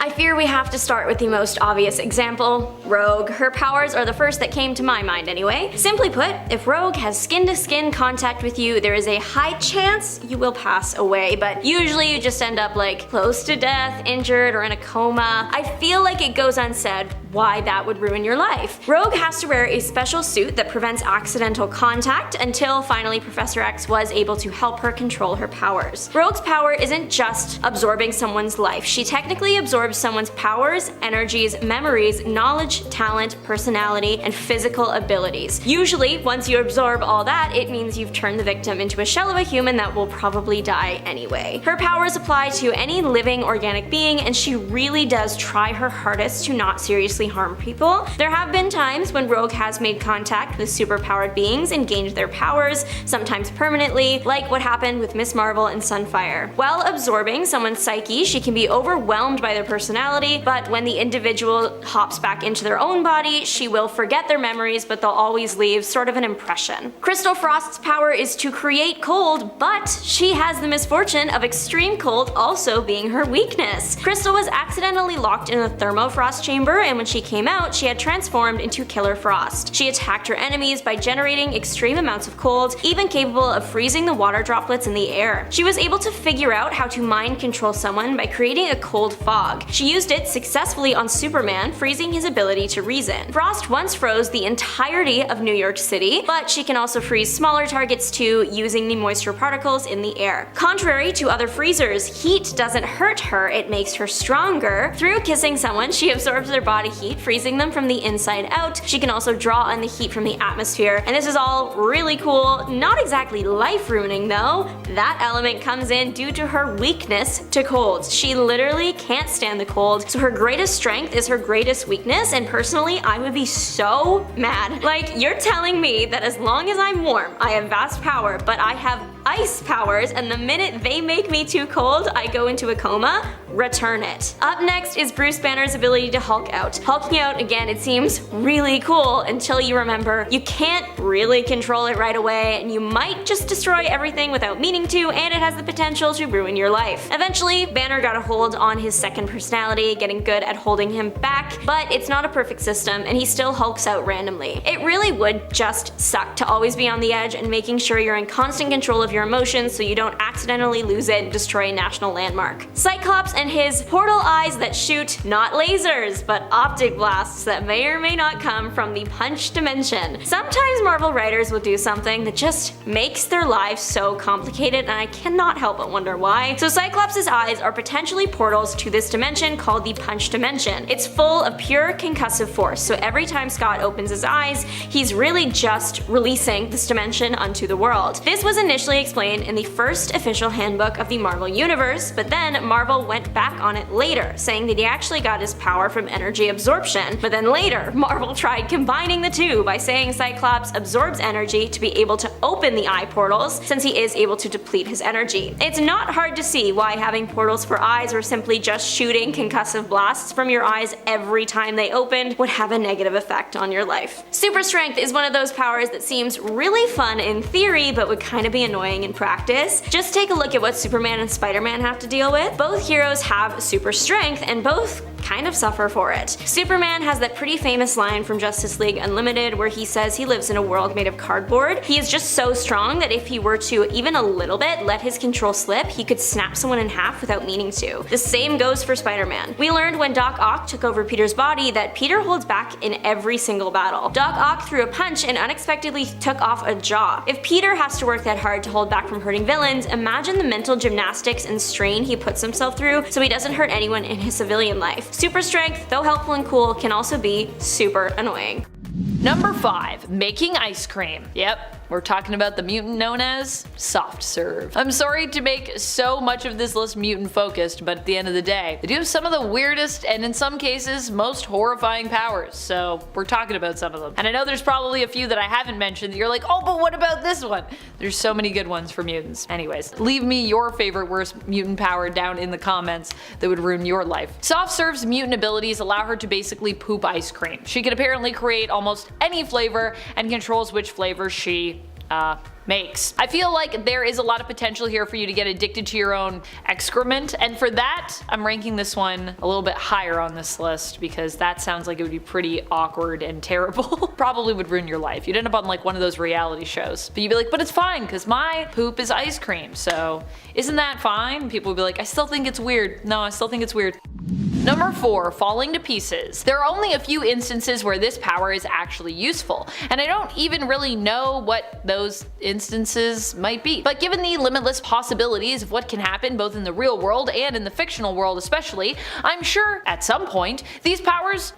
I fear we have to start with the most obvious example, Rogue. Her powers are the first that came to my mind anyway. Simply put, if Rogue has skin-to-skin contact with you, there is a high chance you will pass away, but usually you just end up like close to death, injured, or in a coma. I feel like it goes unsaid why that would ruin your life. Rogue has to wear a special suit that prevents accidental contact until finally Professor X was able to help her control her powers. Rogue's power isn't just absorbing someone's life. She technically absorbs someone's powers, energies, memories, knowledge, talent, personality, and physical abilities. Usually, once you absorb all that, it means you've turned the victim into a shell of a human that will probably die anyway. Her powers apply to any living organic being, and she really does try her hardest to not seriously harm people. There have been times when Rogue has made contact with superpowered beings and gained their powers, sometimes permanently, like what happened with Miss Marvel and Sunfire. While absorbing someone's psyche, she can be overwhelmed by their personality, but when the individual hops back into their own body, she will forget their memories, but they'll always leave sort of an impression. Crystal Frost's power is to create cold, but she has the misfortune of extreme cold also being her weakness. Crystal was accidentally locked in a thermofrost chamber, and when she came out, she had transformed into Killer Frost. She attacked her enemies by generating extreme amounts of cold, even capable of freezing the water droplets in the air. She was able to figure out how to mind control someone by creating a cold fog. She used it successfully on Superman, freezing his ability to reason. Frost once froze the entirety of New York City, but she can also freeze smaller targets too, using the moisture particles in the air. Contrary to other freezers, heat doesn't hurt her, it makes her stronger. Through kissing someone, she absorbs their body heat, freezing them from the inside out. She can also draw on the heat from the atmosphere, and this is all really cool. Not exactly life-ruining though. That element comes in due to her weakness to cold. She literally can't stand the cold, so her greatest strength is her greatest weakness, and personally, I would be so mad. Like, you're telling me that as long as I'm warm, I have vast power, but I have ice powers, and the minute they make me too cold, I go into a coma? Return it. Up next is Bruce Banner's ability to Hulk out. Hulking out, again, it seems really cool until you remember you can't really control it right away, and you might just destroy everything without meaning to, and it has the potential to ruin your life. Eventually, Banner got a hold on his second personality, getting good at holding him back, but it's not a perfect system, and he still hulks out randomly. It really would just suck to always be on the edge and making sure you're in constant control of your emotions so you don't accidentally lose it and destroy a national landmark. Cyclops and his portal eyes that shoot not lasers, but optic blasts that may or may not come from the punch dimension. Sometimes Marvel writers will do something that just makes their lives so complicated, and I cannot help but wonder why. So Cyclops' eyes are potentially portals to this dimension called the punch dimension. It's full of pure concussive force, so every time Scott opens his eyes, he's really just releasing this dimension onto the world. This was initially explained in the first official handbook of the Marvel Universe, but then Marvel went back on it later, saying that he actually got his power from energy absorption. But then later, Marvel tried combining the two by saying Cyclops absorbs energy to be able to open the eye portals, since he is able to deplete his energy. It's not hard to see why having portals for eyes or simply just shooting concussive blasts from your eyes every time they opened would have a negative effect on your life. Super strength is one of those powers that seems really fun in theory, but would kind of be annoying in practice. Just take a look at what Superman and Spider-Man have to deal with. Both heroes have super strength, and both kind of suffer for it. Superman has that pretty famous line from Justice League Unlimited where he says he lives in a world made of cardboard. He is just so strong that if he were to even a little bit let his control slip, he could snap someone in half without meaning to. The same goes for Spider-Man. We learned when Doc Ock took over Peter's body that Peter holds back in every single battle. Doc Ock threw a punch and unexpectedly took off a jaw. If Peter has to work that hard to hold back from hurting villains, imagine the mental gymnastics and strain he puts himself through so he doesn't hurt anyone in his civilian life. Super strength, though helpful and cool, can also be super annoying. Number 5. Making ice cream. Yep. We're talking about the mutant known as soft serve. I'm sorry to make so much of this list mutant focused, but at the end of the day, they do have some of the weirdest and in some cases most horrifying powers, so we're talking about some of them. And I know there's probably a few that I haven't mentioned that you're like, oh, but what about this one? There's so many good ones for mutants. Anyways, leave me your favorite worst mutant power down in the comments that would ruin your life. Soft Serve's mutant abilities allow her to basically poop ice cream. She can apparently create almost any flavor and controls which flavor she makes. I feel like there is a lot of potential here for you to get addicted to your own excrement, and for that, I'm ranking this one a little bit higher on this list because that sounds like it would be pretty awkward and terrible. Probably would ruin your life. You'd end up on like one of those reality shows, but you'd be like, but it's fine because my poop is ice cream, so isn't that fine? People would be like, I still think it's weird. No, I still think it's weird. Number 4, falling to pieces. There are only a few instances where this power is actually useful, and I don't even really know what those instances might be. But given the limitless possibilities of what can happen both in the real world and in the fictional world especially, I'm sure at some point these powers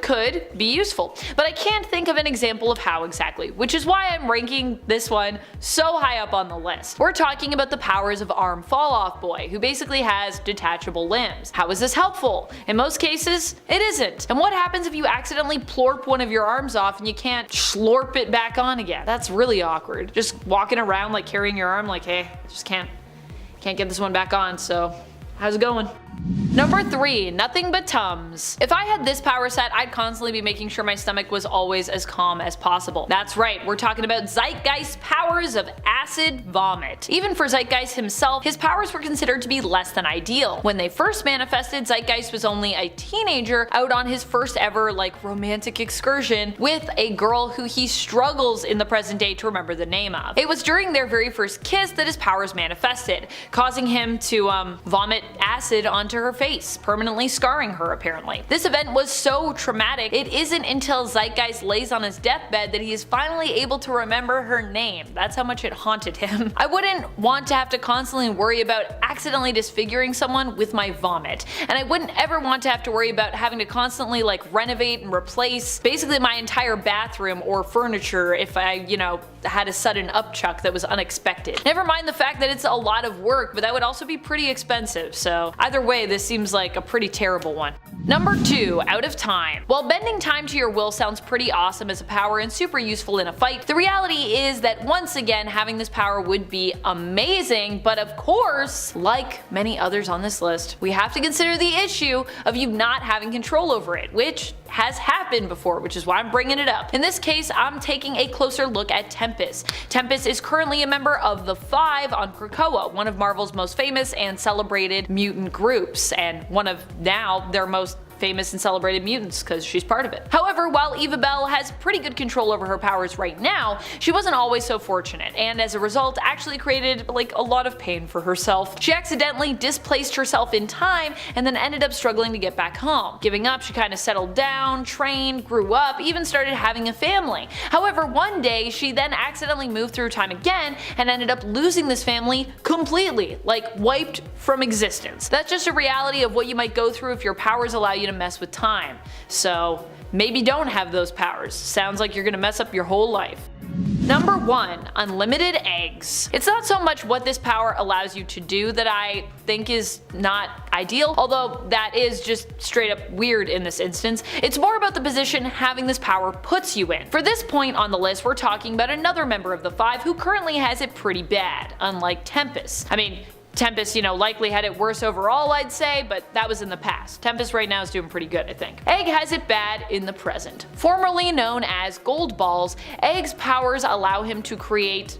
could be useful. But I can't think of an example of how exactly, which is why I'm ranking this one so high up on the list. We're talking about the powers of Arm Fall Off Boy, who basically has detachable limbs. How is this helpful? In most cases, it isn't. And what happens if you accidentally plorp one of your arms off and you can't slurp it back on again? That's really awkward. Just walking around like carrying your arm like, hey, I just can't get this one back on, so how's it going? Number 3, nothing but Tums. If I had this power set, I'd constantly be making sure my stomach was always as calm as possible. That's right, we're talking about Zeitgeist's powers of acid vomit. Even for Zeitgeist himself, his powers were considered to be less than ideal. When they first manifested, Zeitgeist was only a teenager out on his first ever romantic excursion with a girl who he struggles in the present day to remember the name of. It was during their very first kiss that his powers manifested, causing him to vomit acid onto her face, permanently scarring her apparently. This event was so traumatic, it isn't until Zeitgeist lays on his deathbed that he is finally able to remember her name. That's how much it haunted him. I wouldn't want to have to constantly worry about accidentally disfiguring someone with my vomit, and I wouldn't ever want to have to worry about having to constantly renovate and replace basically my entire bathroom or furniture if I, had a sudden upchuck that was unexpected. Never mind the fact that it's a lot of work, but that would also be pretty expensive, so either way this seems like a pretty terrible one. Number 2, out of time. While bending time to your will sounds pretty awesome as a power and super useful in a fight, the reality is that once again having this power would be amazing, but of course, like many others on this list, we have to consider the issue of you not having control over it, which has happened before, which is why I'm bringing it up. In this case, I'm taking a closer look at Tempest. Tempest is currently a member of the Five on Krakoa, one of Marvel's most famous and celebrated mutant groups, and one of now their most famous and celebrated mutants because she's part of it. However, while Eva Bell has pretty good control over her powers right now, she wasn't always so fortunate, and as a result actually created a lot of pain for herself. She accidentally displaced herself in time and then ended up struggling to get back home. Giving up, she kind of settled down, trained, grew up, even started having a family. However, one day she then accidentally moved through time again and ended up losing this family completely, wiped from existence. That's just a reality of what you might go through if your powers allow you to mess with time. So maybe don't have those powers. Sounds like you're gonna mess up your whole life. Number 1, unlimited eggs. It's not so much what this power allows you to do that I think is not ideal, although that is just straight up weird in this instance. It's more about the position having this power puts you in. For this point on the list, we're talking about another member of the Five who currently has it pretty bad, unlike Tempest. I mean, Tempest, likely had it worse overall, I'd say, but that was in the past. Tempest right now is doing pretty good, I think. Egg has it bad in the present. Formerly known as Gold Balls, Egg's powers allow him to create,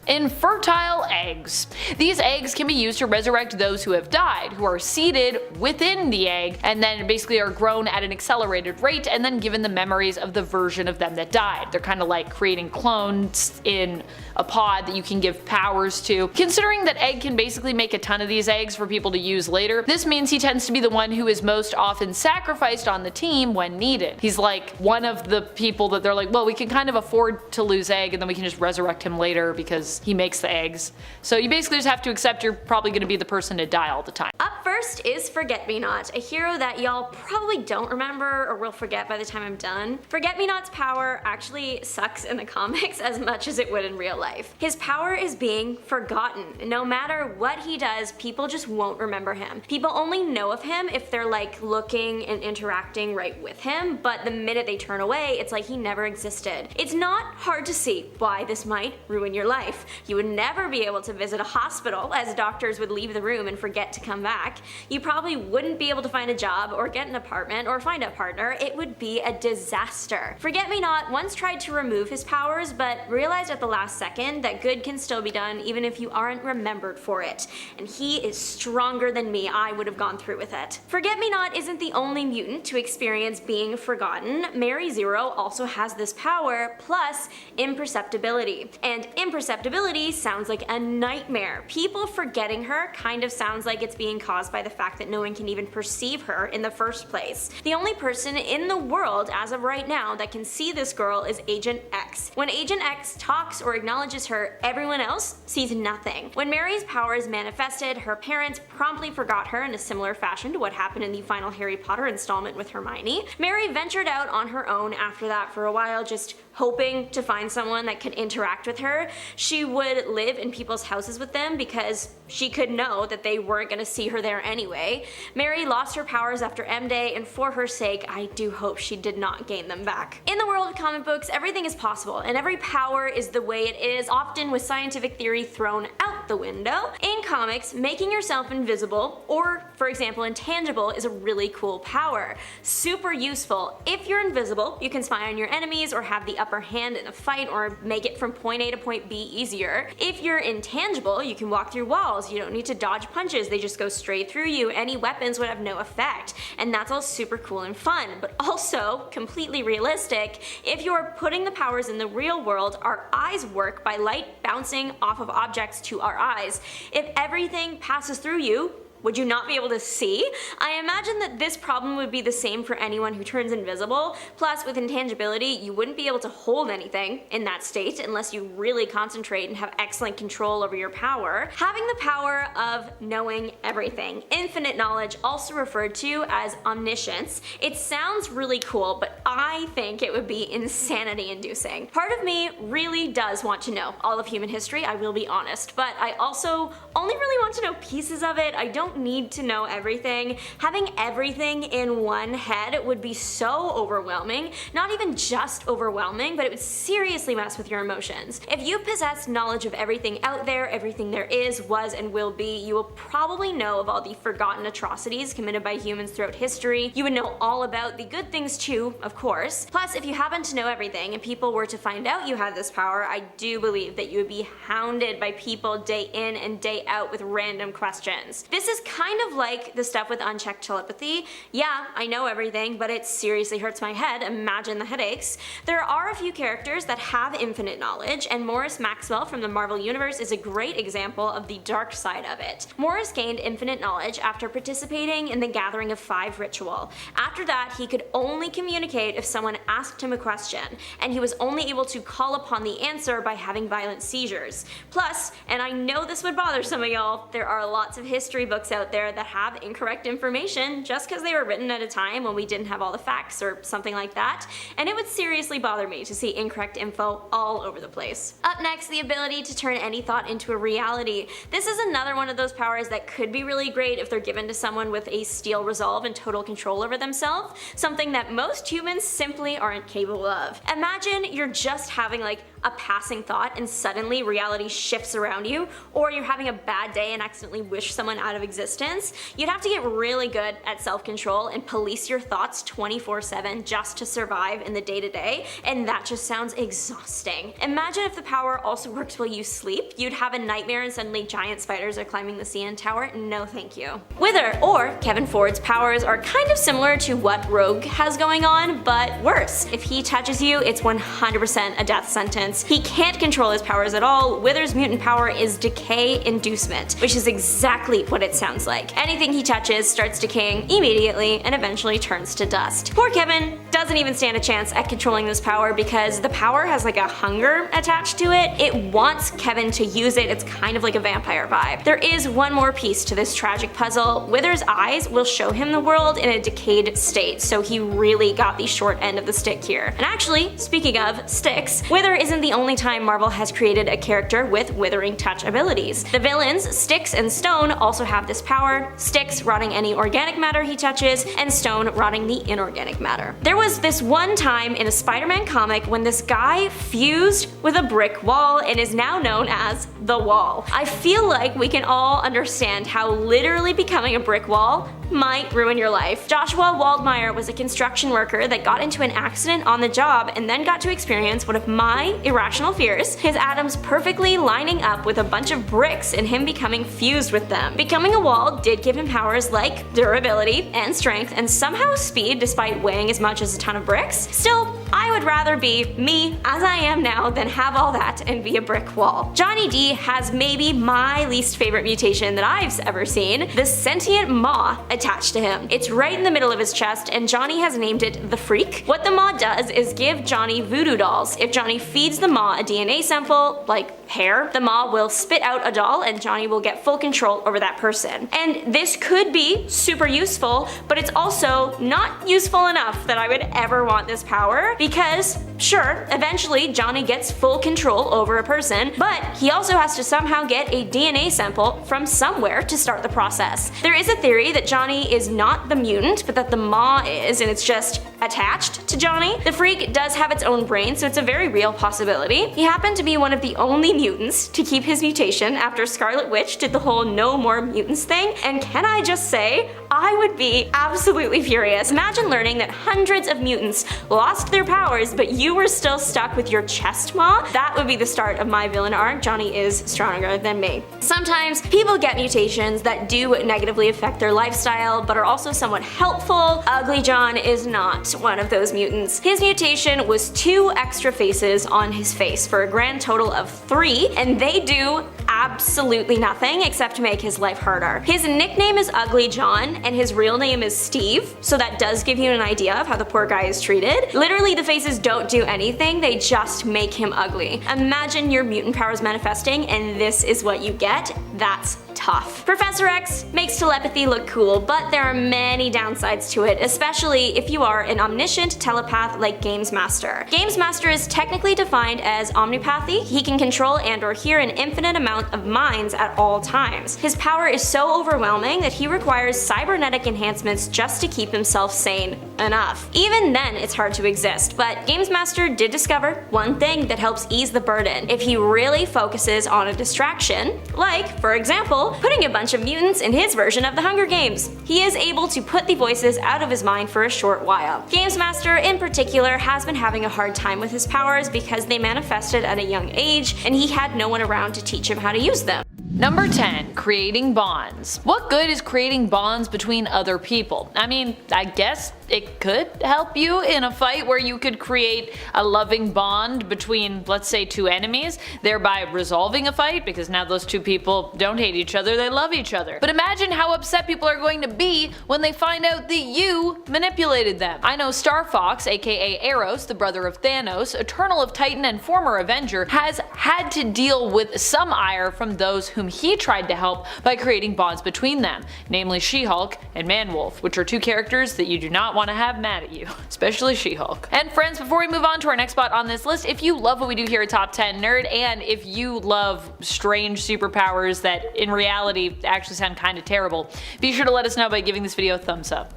infertile eggs. These eggs can be used to resurrect those who have died, who are seeded within the egg and then basically are grown at an accelerated rate and then given the memories of the version of them that died. They're kind of like creating clones in a pod that you can give powers to. Considering that Egg can basically make a ton of these eggs for people to use later, this means he tends to be the one who is most often sacrificed on the team when needed. He's one of the people that they're well, we can kind of afford to lose Egg and then we can just resurrect him later because he makes the eggs. So you basically just have to accept you're probably going to be the person to die all the time. Up first is Forget-Me-Not, a hero that y'all probably don't remember or will forget by the time I'm done. Forget-Me-Not's power actually sucks in the comics as much as it would in real life. His power is being forgotten. No matter what he does, people just won't remember him. People only know of him if they're looking and interacting right with him, but the minute they turn away, it's like he never existed. It's not hard to see why this might ruin your life. life. You would never be able to visit a hospital, as doctors would leave the room and forget to come back. You probably wouldn't be able to find a job or get an apartment or find a partner. It would be a disaster. Forget-Me-Not once tried to remove his powers, but realized at the last second that good can still be done even if you aren't remembered for it. And he is stronger than me. I would have gone through with it. Forget-Me-Not isn't the only mutant to experience being forgotten. Mary Zero also has this power, plus imperceptibility. And imperceptibility sounds like a nightmare. People forgetting her kind of sounds like it's being caused by the fact that no one can even perceive her in the first place. The only person in the world as of right now that can see this girl is Agent X. When Agent X talks or acknowledges her, everyone else sees nothing. When Mary's powers manifested, her parents promptly forgot her in a similar fashion to what happened in the final Harry Potter installment with Hermione. Mary ventured out on her own after that for a while, just hoping to find someone that could interact with her. She would live in people's houses with them because she could know that they weren't going to see her there anyway. Mary lost her powers after M-Day, and for her sake, I do hope she did not gain them back. In the world of comic books, everything is possible, and every power is the way it is, often with scientific theory thrown out the window. In comics, making yourself invisible, or for example intangible, is a really cool power. Super useful. If you're invisible, you can spy on your enemies or have the upper hand in a fight or make it from point A to point B easier. If you're intangible, you can walk through walls. You don't need to dodge punches, they just go straight through you. Any weapons would have no effect, and that's all super cool and fun, but also completely realistic. If you're putting the powers in the real world, our eyes work by light bouncing off of objects to our eyes. If everything passes through you, would you not be able to see? I imagine that this problem would be the same for anyone who turns invisible. Plus, with intangibility, you wouldn't be able to hold anything in that state unless you really concentrate and have excellent control over your power. Having the power of knowing everything. Infinite knowledge, also referred to as omniscience. It sounds really cool, but I think it would be insanity inducing. Part of me really does want to know all of human history, I will be honest, but I also only really want to know pieces of it. I don't need to know everything. Having everything in one head would be so overwhelming. Not even just overwhelming, but it would seriously mess with your emotions. If you possess knowledge of everything out there, everything there is, was, and will be, you will probably know of all the forgotten atrocities committed by humans throughout history. You would know all about the good things too, of course. Plus, if you happen to know everything and people were to find out you had this power, I do believe that you would be hounded by people day in and day out with random questions. This is kind of like the stuff with unchecked telepathy. Yeah, I know everything, but it seriously hurts my head. Imagine the headaches. There are a few characters that have infinite knowledge, and Morris Maxwell from the Marvel Universe is a great example of the dark side of it. Morris gained infinite knowledge after participating in the Gathering of Five ritual. After that, he could only communicate if someone asked him a question, and he was only able to call upon the answer by having violent seizures. Plus, and I know this would bother some of y'all, there are lots of history books out there that have incorrect information just because they were written at a time when we didn't have all the facts or something like that, and it would seriously bother me to see incorrect info all over the place. Up next, the ability to turn any thought into a reality. This is another one of those powers that could be really great if they're given to someone with a steel resolve and total control over themselves, something that most humans simply aren't capable of. Imagine you're just having like a passing thought and suddenly reality shifts around you, or you're having a bad day and accidentally wish someone out of existence. You'd have to get really good at self-control and police your thoughts 24/7 just to survive in the day-to-day, and that just sounds exhausting. Imagine if the power also worked while you sleep. You'd have a nightmare and suddenly giant spiders are climbing the CN Tower. No thank you. Wither, or Kevin Ford's powers, are kind of similar to what Rogue has going on, but worse. If he touches you, it's 100% a death sentence. He can't control his powers at all. Wither's mutant power is decay inducement, which is exactly what it sounds like. Anything he touches starts decaying immediately and eventually turns to dust. Poor Kevin doesn't even stand a chance at controlling this power because the power has like a hunger attached to it. It wants Kevin to use it. It's kind of like a vampire vibe. There is one more piece to this tragic puzzle. Wither's eyes will show him the world in a decayed state, so he really got the short end of the stick here. And actually, speaking of sticks, Wither isn't the only time Marvel has created a character with Withering Touch abilities. The villains, Styx and Stone, also have this power, Styx rotting any organic matter he touches, and Stone rotting the inorganic matter. There was this one time in a Spider-Man comic when this guy fused with a brick wall and is now known as the Wall. I feel like we can all understand how literally becoming a brick wall might ruin your life. Joshua Waldmeyer was a construction worker that got into an accident on the job and then got to experience one of my irrational fears, his atoms perfectly lining up with a bunch of bricks and him becoming fused with them. Becoming a wall did give him powers like durability and strength and somehow speed despite weighing as much as a ton of bricks. Still, I would rather be me as I am now than have all that and be a brick wall. Johnny D has maybe my least favorite mutation that I've ever seen, the sentient maw attached to him. It's right in the middle of his chest and Johnny has named it the Freak. What the maw does is give Johnny voodoo dolls. If Johnny feeds the maw a DNA sample, like hair, the maw will spit out a doll and Johnny will get full control over that person. And this could be super useful, but it's also not useful enough that I would ever want this power because, sure, eventually Johnny gets full control over a person, but he also has to somehow get a DNA sample from somewhere to start the process. There is a theory that Johnny is not the mutant, but that the maw is, and it's just attached to Johnny. The Freak does have its own brain, so it's a very real possibility. He happened to be one of the only mutants to keep his mutation after Scarlet Witch did the whole no more mutants thing, and can I just say, I would be absolutely furious. Imagine learning that hundreds of mutants lost their powers, but you were still stuck with your chest maw. That would be the start of my villain arc. Johnny is stronger than me. Sometimes people get mutations that do negatively affect their lifestyle, but are also somewhat helpful. Ugly John is not one of those mutants. His mutation was 2 extra faces on his face for a grand total of 3, and they do absolutely nothing except make his life harder. His nickname is Ugly John, and his real name is Steve, so that does give you an idea of how the poor guy is treated. Literally, the faces don't do anything, they just make him ugly. Imagine your mutant powers manifesting, and this is what you get. That's tough. Professor X makes telepathy look cool, but there are many downsides to it, especially if you are an omniscient telepath like Games Master. Games Master is technically defined as omnipathy. He can control and or hear an infinite amount of minds at all times. His power is so overwhelming that he requires cybernetic enhancements just to keep himself sane enough. Even then, it's hard to exist, but Games Master did discover one thing that helps ease the burden if he really focuses on a distraction, like, for example, putting a bunch of mutants in his version of the Hunger Games. He is able to put the voices out of his mind for a short while. Games Master, in particular, has been having a hard time with his powers because they manifested at a young age, and he had no one around to teach him how to use them. Number 10. Creating bonds. What good is creating bonds between other people? I mean, I guess it could help you in a fight where you could create a loving bond between, let's say, 2 enemies, thereby resolving a fight because now those 2 people don't hate each other, they love each other. But imagine how upset people are going to be when they find out that you manipulated them. I know Star Fox, aka Eros, the brother of Thanos, Eternal of Titan and former Avenger, has had to deal with some ire from those whom he tried to help by creating bonds between them, namely She-Hulk and Man-Wolf, which are 2 characters that you do not want to have mad at you, especially She-Hulk. And friends, before we move on to our next spot on this list, if you love what we do here at Top 10 Nerd, and if you love strange superpowers that in reality actually sound kind of terrible, be sure to let us know by giving this video a thumbs up.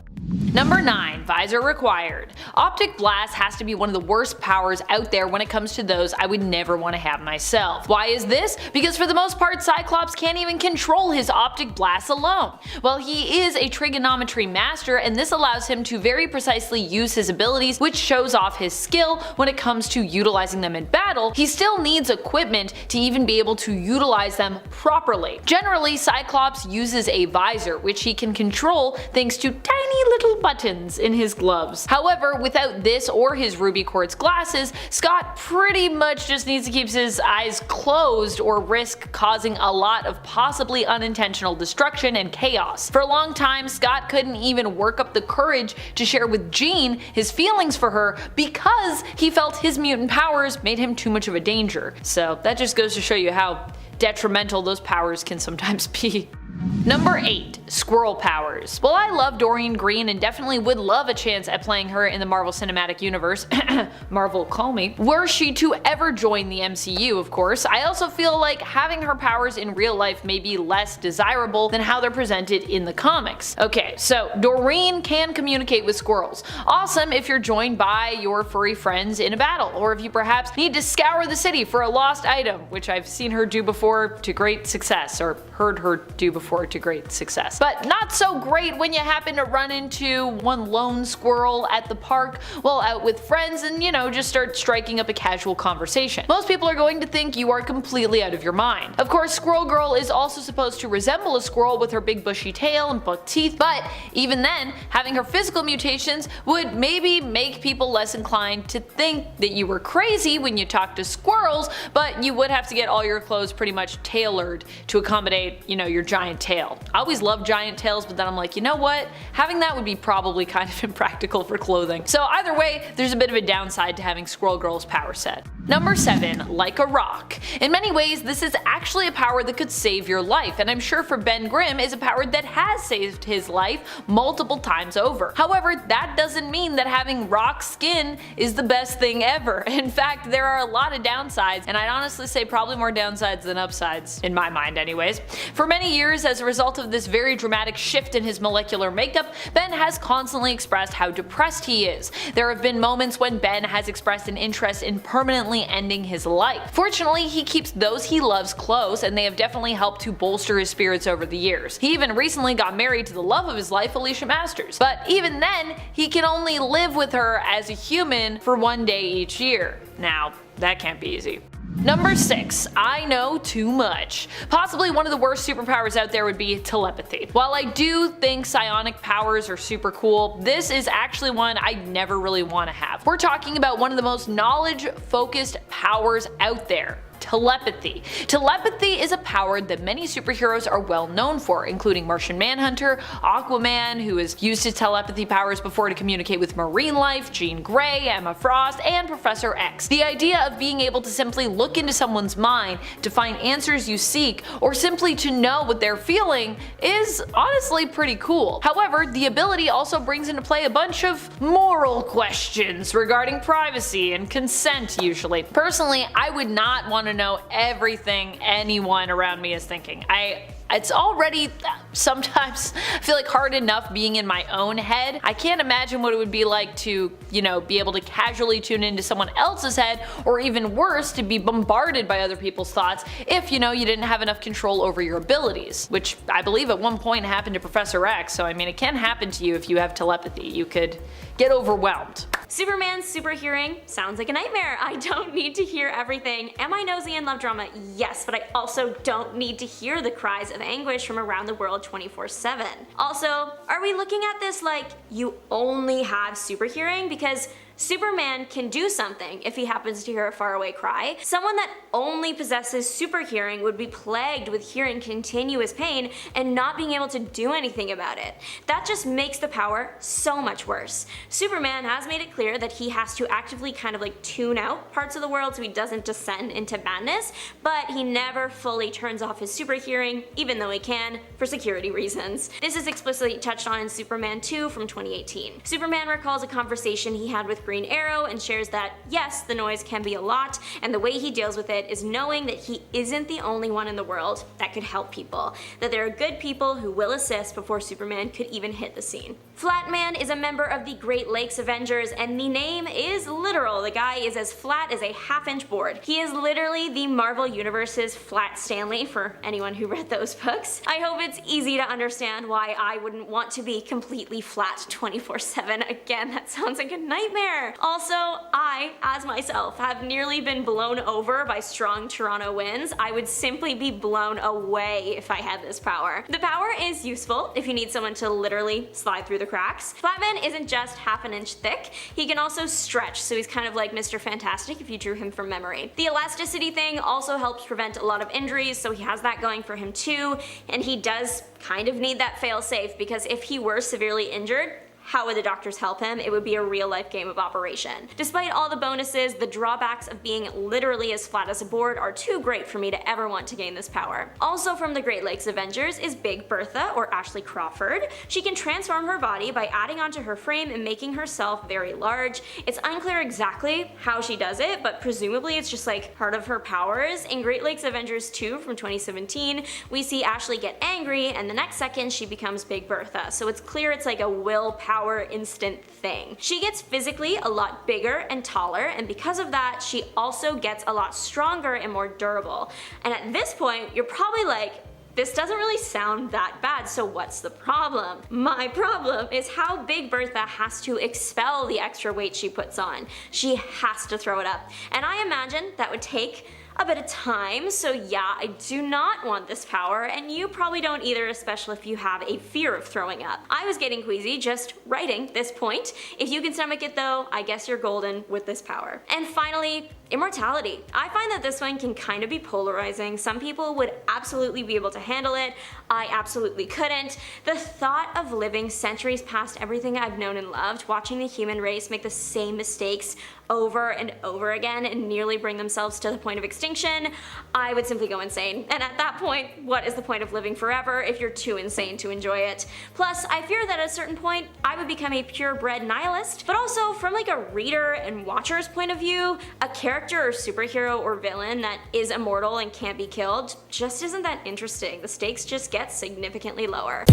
Number 9. Visor Required. Optic Blast has to be one of the worst powers out there when it comes to those I would never want to have myself. Why is this? Because for the most part, Cyclops can't even control his Optic Blast alone. Well, he is a trigonometry master, and this allows him to very precisely use his abilities, which shows off his skill when it comes to utilizing them in battle. He still needs equipment to even be able to utilize them properly. Generally, Cyclops uses a visor, which he can control thanks to tiny little buttons in his gloves. However, without this or his ruby quartz glasses, Scott pretty much just needs to keep his eyes closed or risk causing a lot of possibly unintentional destruction and chaos. For a long time, Scott couldn't even work up the courage to share with Jean his feelings for her because he felt his mutant powers made him too much of a danger. So that just goes to show you how detrimental those powers can sometimes be. Number 8. Squirrel Powers. While I love Doreen Green and definitely would love a chance at playing her in the Marvel Cinematic Universe, Marvel call me, were she to ever join the MCU of course, I also feel like having her powers in real life may be less desirable than how they're presented in the comics. Okay, so Doreen can communicate with squirrels. Awesome if you're joined by your furry friends in a battle, or if you perhaps need to scour the city for a lost item, which I've seen her do before to great success, or heard her do before to great success. But not so great when you happen to run into one lone squirrel at the park while out with friends and, you know, just start striking up a casual conversation. Most people are going to think you are completely out of your mind. Of course, Squirrel Girl is also supposed to resemble a squirrel with her big bushy tail and buck teeth, but even then, having her physical mutations would maybe make people less inclined to think that you were crazy when you talk to squirrels, but you would have to get all your clothes pretty much tailored to accommodate, you know, your giant tail. I always loved giant tails, but then I'm like, you know what? Having that would be probably kind of impractical for clothing. So either way, there's a bit of a downside to having Squirrel Girl's power set. Number 7. Like a rock. In many ways, this is actually a power that could save your life, and I'm sure for Ben Grimm is a power that has saved his life multiple times over. However, that doesn't mean that having rock skin is the best thing ever. In fact, there are a lot of downsides, and I'd honestly say probably more downsides than upsides, in my mind anyways. For many years, as a result of this very dramatic shift in his molecular makeup, Ben has constantly expressed how depressed he is. There have been moments when Ben has expressed an interest in permanently ending his life. Fortunately, he keeps those he loves close, and they have definitely helped to bolster his spirits over the years. He even recently got married to the love of his life, Alicia Masters. But even then, he can only live with her as a human for one day each year. Now, that can't be easy. Number 6. I know too much. Possibly one of the worst superpowers out there would be telepathy. While I do think psionic powers are super cool, this is actually one I never really want to have. We're talking about one of the most knowledge-focused powers out there. Telepathy. Telepathy is a power that many superheroes are well known for, including Martian Manhunter, Aquaman, who has used his telepathy powers before to communicate with marine life, Jean Grey, Emma Frost, and Professor X. The idea of being able to simply look into someone's mind to find answers you seek, or simply to know what they're feeling, is honestly pretty cool. However, the ability also brings into play a bunch of moral questions regarding privacy and consent usually. Personally, I would not want to know everything anyone around me is thinking. It's already sometimes I feel like hard enough being in my own head. I can't imagine what it would be like to, you know, be able to casually tune into someone else's head, or even worse, to be bombarded by other people's thoughts if, you know, you didn't have enough control over your abilities, which I believe at one point happened to Professor X, so I mean it can happen to you if you have telepathy. You could get overwhelmed. Superman's super hearing sounds like a nightmare. I don't need to hear everything. Am I nosy and love drama? Yes, but I also don't need to hear the cries of anguish from around the world 24/7. Also, are we looking at this like you only have super hearing? Because Superman can do something if he happens to hear a faraway cry. Someone that only possesses super hearing would be plagued with hearing continuous pain and not being able to do anything about it. That just makes the power so much worse. Superman has made it clear that he has to actively kind of like tune out parts of the world so he doesn't descend into madness, but he never fully turns off his super hearing, even though he can, for security reasons. This is explicitly touched on in Superman 2 from 2018. Superman recalls a conversation he had with Green Arrow and shares that, yes, the noise can be a lot, and the way he deals with it is knowing that he isn't the only one in the world that could help people, that there are good people who will assist before Superman could even hit the scene. Flatman is a member of the Great Lakes Avengers, and the name is literal. The guy is as flat as a half-inch board. He is literally the Marvel Universe's Flat Stanley, for anyone who read those books. I hope it's easy to understand why I wouldn't want to be completely flat 24/7. Again, that sounds like a nightmare. Also, I, as myself, have nearly been blown over by strong Toronto winds. I would simply be blown away if I had this power. The power is useful if you need someone to literally slide through the cracks. Flatman isn't just half an inch thick, he can also stretch, so he's kind of like Mr. Fantastic if you drew him from memory. The elasticity thing also helps prevent a lot of injuries, so he has that going for him too, and he does kind of need that fail-safe because if he were severely injured, how would the doctors help him? It would be a real life game of Operation. Despite all the bonuses, the drawbacks of being literally as flat as a board are too great for me to ever want to gain this power. Also from the Great Lakes Avengers is Big Bertha, or Ashley Crawford. She can transform her body by adding onto her frame and making herself very large. It's unclear exactly how she does it, but presumably it's just like part of her powers. In Great Lakes Avengers 2 from 2017, we see Ashley get angry and the next second she becomes Big Bertha, so it's clear it's like a willpower instant thing. She gets physically a lot bigger and taller, and because of that she also gets a lot stronger and more durable. And at this point you're probably like, this doesn't really sound that bad, so what's the problem? My problem is how Big Bertha has to expel the extra weight she puts on. She has to throw it up, and I imagine that would take a bit of time, so yeah, I do not want this power, and you probably don't either, especially if you have a fear of throwing up. I was getting queasy just writing this point. If you can stomach it though, I guess you're golden with this power. And finally, immortality. I find that this one can kind of be polarizing. Some people would absolutely be able to handle it. I absolutely couldn't. The thought of living centuries past everything I've known and loved, watching the human race make the same mistakes over and over again and nearly bring themselves to the point of extinction, I would simply go insane. And at that point, what is the point of living forever if you're too insane to enjoy it? Plus, I fear that at a certain point, I would become a purebred nihilist, but also from like a reader and watcher's point of view, a character or superhero or villain that is immortal and can't be killed just isn't that interesting. The stakes just get significantly lower.